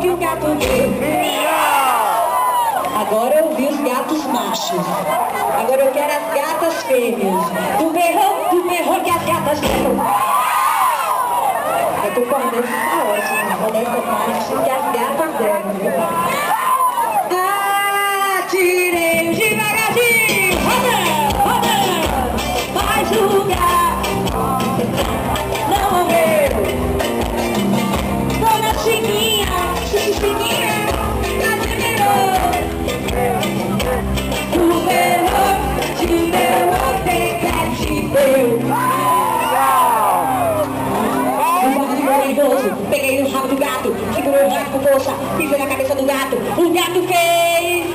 que o gato deu. Agora eu vi os gatos machos. Agora eu quero as gatas fêmeas. Tu berrou que as gatas berram. Eu tô correndo essa ótima. Modesta parte que as gatas berram. Atirei devagarzinho. Roda, mais lugar. Não morreu. Dona Chiquinha, Chiquinha. Peguei o rabo do gato, segurei o gato com força, pisei na cabeça do gato, o gato fez...